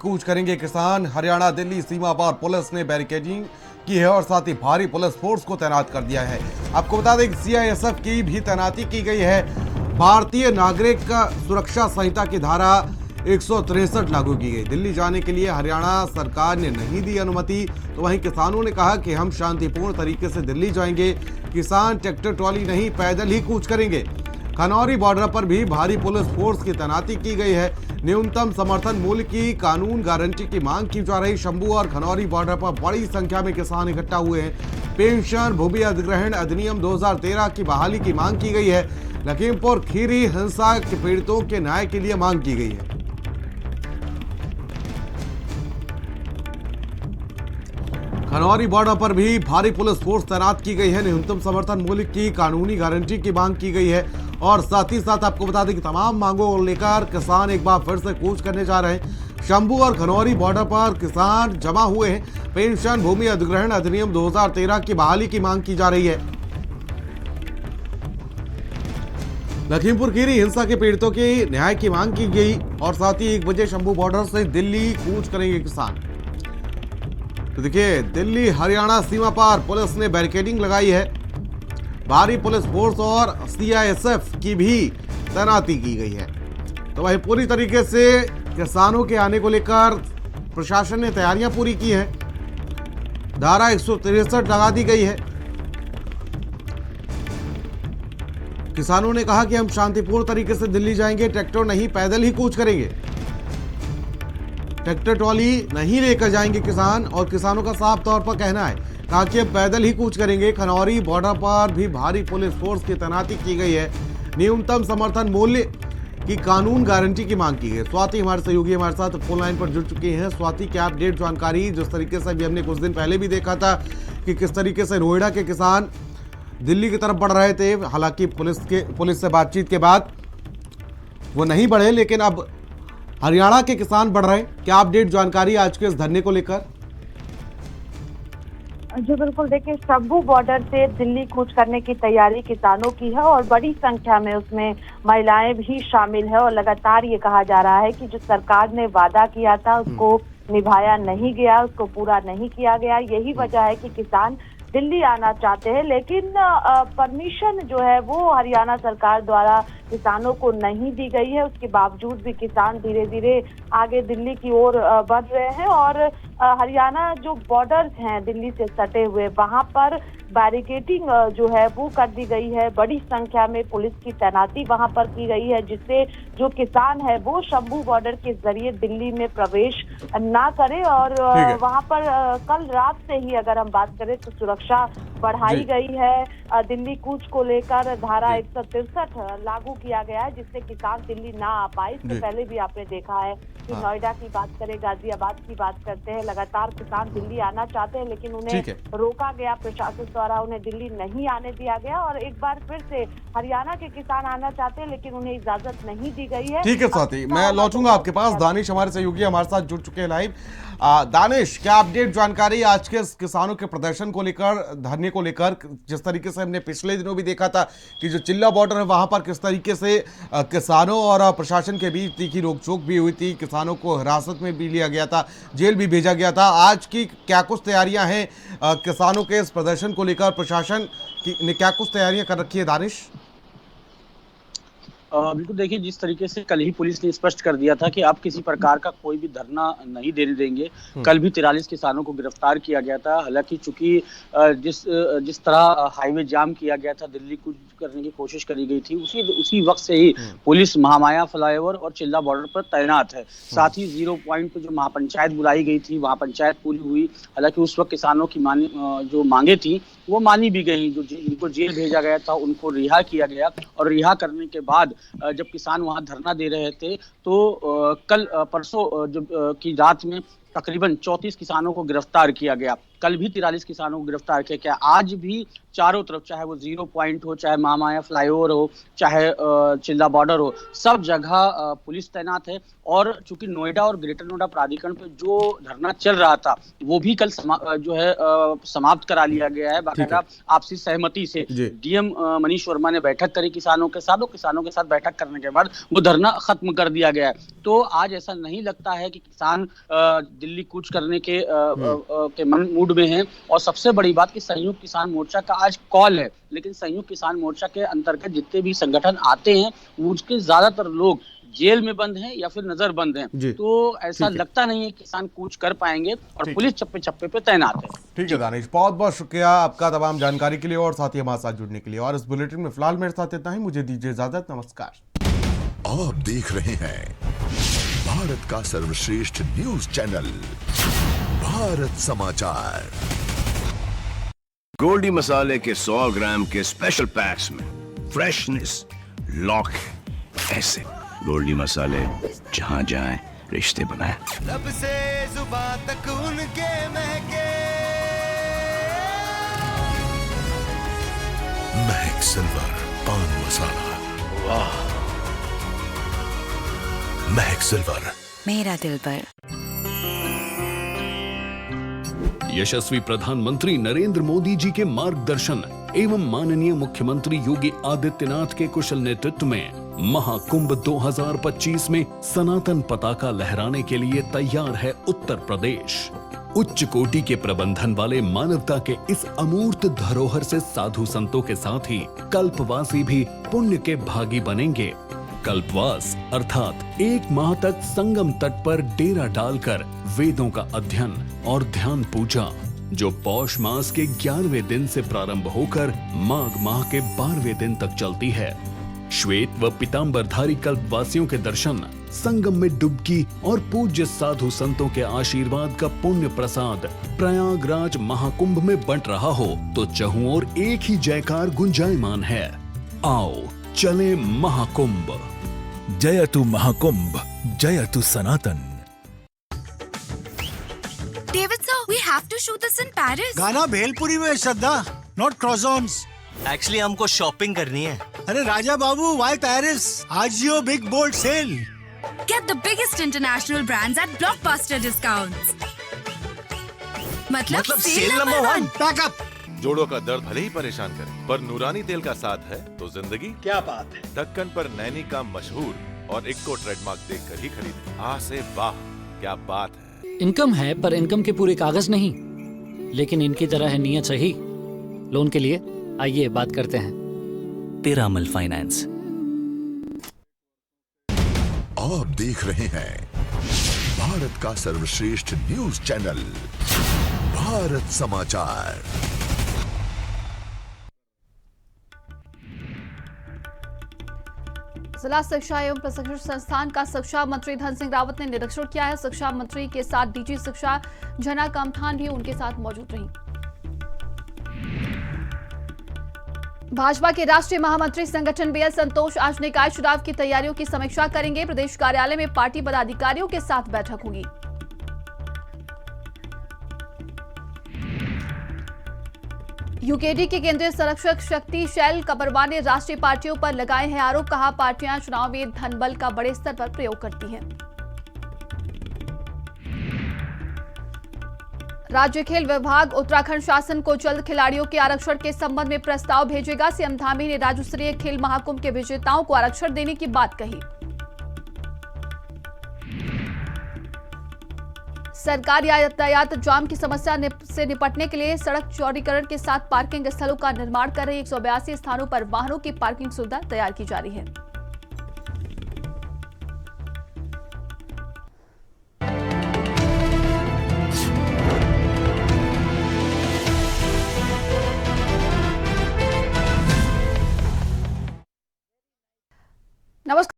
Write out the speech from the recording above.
कूच करेंगे किसान। हरियाणा दिल्ली सीमा पर पुलिस ने बैरिकेडिंग की है और साथ ही भारी पुलिस फोर्स को तैनात कर दिया है। आपको बता दें कि सीआईएसएफ की भी तैनाती की गई है। भारतीय नागरिक सुरक्षा संहिता की धारा 163 लागू की गई। दिल्ली जाने के लिए हरियाणा सरकार ने नहीं दी अनुमति, तो वहीं किसानों ने कहा कि हम शांतिपूर्ण तरीके से दिल्ली जाएंगे। किसान ट्रैक्टर ट्रॉली नहीं, पैदल ही कूच करेंगे। खनौरी बॉर्डर पर भी भारी पुलिस फोर्स की तैनाती की गई है। न्यूनतम समर्थन मूल्य की कानून गारंटी की मांग की जा रही। शंभू और खनौरी बॉर्डर पर बड़ी संख्या में किसान इकट्ठा हुए हैं। पेंशन भूमि अधिग्रहण अधिनियम 2013 की बहाली की मांग की गई है। लखीमपुर खीरी हिंसा के पीड़ितों के न्याय के लिए मांग की गई है। खनौरी बॉर्डर पर भी भारी पुलिस फोर्स तैनात की गई है। न्यूनतम समर्थन मूल्य की कानूनी गारंटी की मांग की गई है और साथ ही साथ आपको बता दें कि तमाम मांगों को लेकर किसान एक बार फिर से कूच करने जा रहे हैं। शंभू और खनौरी बॉर्डर पर किसान जमा हुए हैं। पेंशन भूमि अधिग्रहण अधिनियम 2013 की बहाली की मांग की जा रही है। लखीमपुर खीरी हिंसा के पीड़ितों की न्याय की मांग की गई और साथ ही 1 बजे शंभू बॉर्डर से दिल्ली कूच करेंगे किसान। तो देखिए, दिल्ली हरियाणा सीमा पर पुलिस ने बैरिकेडिंग लगाई है। भारी पुलिस फोर्स और सीआईएसएफ की भी तैनाती की गई है। तो वही पूरी तरीके से किसानों के आने को लेकर प्रशासन ने तैयारियां पूरी की हैं। धारा 163 लगा दी गई है। किसानों ने कहा कि हम शांतिपूर्ण तरीके से दिल्ली जाएंगे, ट्रैक्टर नहीं, पैदल ही कूच करेंगे। ट्रैक्टर ट्रॉली नहीं लेकर जाएंगे किसान, और किसानों का साफ तौर पर कहना है कहा कि अब पैदल ही कूच करेंगे। खनौरी बॉर्डर पर भी भारी पुलिस फोर्स की तैनाती की गई है। न्यूनतम समर्थन मूल्य की कानून गारंटी की मांग की गई है। स्वाति हमारे सहयोगी हमारे साथ फोन लाइन पर जुड़ चुकी हैं। स्वाति, क्या अपडेट जानकारी? जिस तरीके से भी हमने कुछ दिन पहले भी देखा था कि किस तरीके से नोएडा के किसान दिल्ली की तरफ बढ़ रहे थे, हालांकि पुलिस से बातचीत के बाद वो नहीं बढ़े, लेकिन अब हरियाणा के किसान बढ़ रहे हैं। क्या अपडेट जानकारी आज के इस धरने को लेकर? जी बिल्कुल, देखिए, शंभू बॉर्डर से दिल्ली कूच करने की तैयारी किसानों की है और बड़ी संख्या में उसमें महिलाएं भी शामिल है। और लगातार ये कहा जा रहा है कि जो सरकार ने वादा किया था उसको निभाया नहीं गया, उसको पूरा नहीं किया गया। यही वजह है कि किसान दिल्ली आना चाहते हैं, लेकिन परमिशन जो है वो हरियाणा सरकार द्वारा किसानों को नहीं दी गई है। उसके बावजूद भी किसान धीरे धीरे आगे दिल्ली की ओर बढ़ रहे हैं और हरियाणा जो बॉर्डर्स हैं दिल्ली से सटे हुए, वहां पर बैरिकेडिंग जो है वो कर दी गई है। बड़ी संख्या में पुलिस की तैनाती वहां पर की गई है, जिससे जो किसान है वो शंभू बॉर्डर के जरिए दिल्ली में प्रवेश ना करे। और वहां पर कल रात से ही अगर हम बात करें तो सुरक्षा बढ़ाई गई है। दिल्ली कूच को लेकर धारा 163 लागू किया गया है, जिससे किसान दिल्ली ना आ पाए। इससे पहले भी आपने देखा है कि नोएडा की बात करें, गाजियाबाद की बात करते हैं, लगातार किसान दिल्ली आना चाहते हैं, लेकिन उन्हें रोका गया प्रशासन द्वारा, उन्हें दिल्ली नहीं आने दिया गया। और एक बार फिर से हरियाणा के किसान आना चाहते हैं, लेकिन उन्हें इजाजत नहीं दी गई है। ठीक है स्वाति, मैं लौटूंगा आपके पास। दानिश हमारे सहयोगी हमारे साथ जुड़ चुके हैं लाइव। दानिश, क्या अपडेट जानकारी आज के किसानों के प्रदर्शन को लेकर, धरने को लेकर? जिस तरीके से हमने पिछले दिनों भी देखा था कि जो चिल्ला बॉर्डर है वहां पर किस तरीके से किसानों और प्रशासन के बीच तीखी रोकटोक भी हुई थी, किसानों को हिरासत में भी लिया गया था, जेल भी भेजा गया था। आज की क्या कुछ तैयारियां हैं किसानों के इस प्रदर्शन को लेकर? प्रशासन ने क्या कुछ तैयारियां कर रखी है दानिश? बिल्कुल, देखिए, जिस तरीके से कल ही पुलिस ने स्पष्ट कर दिया था कि आप किसी प्रकार का कोई भी धरना नहीं देने देंगे। कल भी 43 किसानों को गिरफ्तार किया गया था। हालांकि चूंकि जिस तरह हाईवे जाम किया गया था, दिल्ली कूच करने की कोशिश करी गई थी, उसी वक्त से ही पुलिस महामाया फ्लाईओवर और चिल्ला बॉर्डर पर तैनात है। साथ ही 0 पॉइंट पर जो महापंचायत बुलाई गई थी, वहां पंचायत पूरी हुई। हालांकि उस वक्त किसानों की जो मांगे थी वो मानी भी गई। जो जिनको जेल भेजा गया था उनको रिहा किया गया, और रिहा करने के बाद जब किसान वहां धरना दे रहे थे तो कल परसों की रात में तकरीबन 34 किसानों को गिरफ्तार किया गया। कल भी 43 किसानों को गिरफ्तार किया गया। आज भी चारों तरफ, चाहे वो 0 पॉइंट हो, चाहे महामाया फ्लाईओवर हो, चाहे चिल्ला बॉर्डर हो, सब जगह पुलिस तैनात है। और चूंकि नोएडा और ग्रेटर नोएडा प्राधिकरण पे जो धरना चल रहा था वो भी कल समाप्त करा लिया गया है बाकायदा आपसी सहमति से। डीएम मनीष वर्मा ने बैठक करी किसानों के साथ, और किसानों के साथ बैठक करने के बाद वो धरना खत्म कर दिया गया है। तो आज ऐसा नहीं लगता है कि किसान दिल्ली कूच करने के मूड में हैं। और सबसे बड़ी बात कि संयुक्त किसान मोर्चा का आज कॉल है, लेकिन संयुक्त किसान मोर्चा के अंतर्गत जितने भी संगठन आते हैं उसके ज्यादातर लोग जेल में बंद हैं या फिर नजरबंद हैं। तो ऐसा लगता नहीं है किसान कूच कर पाएंगे, और पुलिस चप्पे चप्पे पे तैनात है। ठीक है दानिश, बहुत बहुत शुक्रिया आपका तमाम जानकारी के लिए और साथ ही हमारे साथ जुड़ने के लिए। और इस बुलेटिन में फिलहाल मेरे साथ इतना ही, मुझे दीजिए इजाजत, नमस्कार। आप देख रहे हैं भारत का सर्वश्रेष्ठ न्यूज चैनल भारत समाचार। गोल्डी मसाले के 100 ग्राम के स्पेशल पैक्स में फ्रेशनेस लॉक है। ऐसे गोल्डी मसाले जहां जाएं रिश्ते बनाएं। लब से जुबान तक उनके महके महक सिल्वर पान मसाला, वाह, महक सिल्वर, मेरा दिल पर। यशस्वी प्रधानमंत्री नरेंद्र मोदी जी के मार्गदर्शन एवं माननीय मुख्यमंत्री योगी आदित्यनाथ के कुशल नेतृत्व में महाकुंभ 2025 में सनातन पताका लहराने के लिए तैयार है उत्तर प्रदेश। उच्च कोटि के प्रबंधन वाले मानवता के इस अमूर्त धरोहर से साधु संतों के साथ ही कल्पवासी भी पुण्य के भागी बनेंगे। कल्पवास अर्थात 1 माह तक संगम तट पर डेरा डालकर वेदों का अध्ययन और ध्यान पूजा, जो पौष मास के 11वें दिन से प्रारंभ होकर माघ माह के 12वें दिन तक चलती है। श्वेत व पीतांबरधारी कल्पवासियों के दर्शन, संगम में डुबकी और पूज्य साधु संतों के आशीर्वाद का पुण्य प्रसाद प्रयागराज महाकुंभ में बंट रहा हो तो चहुं ओर एक ही जयकार गुंजायमान है। आओ चले महाकुंभ। जयतु महाकुंभ, जयतु सनातन। David sir, we have to shoot this in Paris. गाना भेलपुरी में श्रद्धा, नॉट क्रॉसॉन्स। एक्चुअली हमको शॉपिंग करनी है। अरे Raja Babu, why Paris? AJIO big bold sale. Get the biggest international brands at blockbuster discounts. मतलब सेल नंबर 1। पैकअप। जोड़ों का दर्द भले ही परेशान करे, पर नूरानी तेल का साथ है तो जिंदगी। क्या बात है। दक्कन पर नैनी का मशहूर और इक्को ट्रेडमार्क देखकर ही खरीदे। आ से वाह, क्या बात है। इनकम है पर इनकम के पूरे कागज नहीं, लेकिन इनकी तरह है नियत सही। लोन के लिए आइए बात करते हैं। पिरामल फाइनेंस। आप देख रहे हैं भारत का सर्वश्रेष्ठ न्यूज चैनल भारत समाचार। जिला शिक्षा एवं प्रशिक्षण संस्थान का शिक्षा मंत्री धन सिंह रावत ने निरीक्षण किया है। शिक्षा मंत्री के साथ डीजी शिक्षा जना कामथान भी उनके साथ मौजूद रही। भाजपा के राष्ट्रीय महामंत्री संगठन बीएल संतोष आज निकाय चुनाव की तैयारियों की समीक्षा करेंगे। प्रदेश कार्यालय में पार्टी पदाधिकारियों के साथ बैठक होगी। यूकेडी के केंद्रीय संरक्षक शक्ति शैल कबरवा ने राष्ट्रीय पार्टियों पर लगाए हैं आरोप। कहा, पार्टियां चुनाव में धन बल का बड़े स्तर पर प्रयोग करती हैं। राज्य खेल विभाग उत्तराखंड शासन को जल्द खिलाड़ियों के आरक्षण के संबंध में प्रस्ताव भेजेगा। सीएम धामी ने राज्य स्तरीय खेल महाकुंभ के विजेताओं को आरक्षण देने की बात कही। सरकार यातायात जाम की समस्या से निपटने के लिए सड़क चौड़ीकरण के साथ पार्किंग स्थलों का निर्माण कर रही। 182 स्थानों पर वाहनों की पार्किंग सुविधा तैयार की जा रही है। नमस्कार।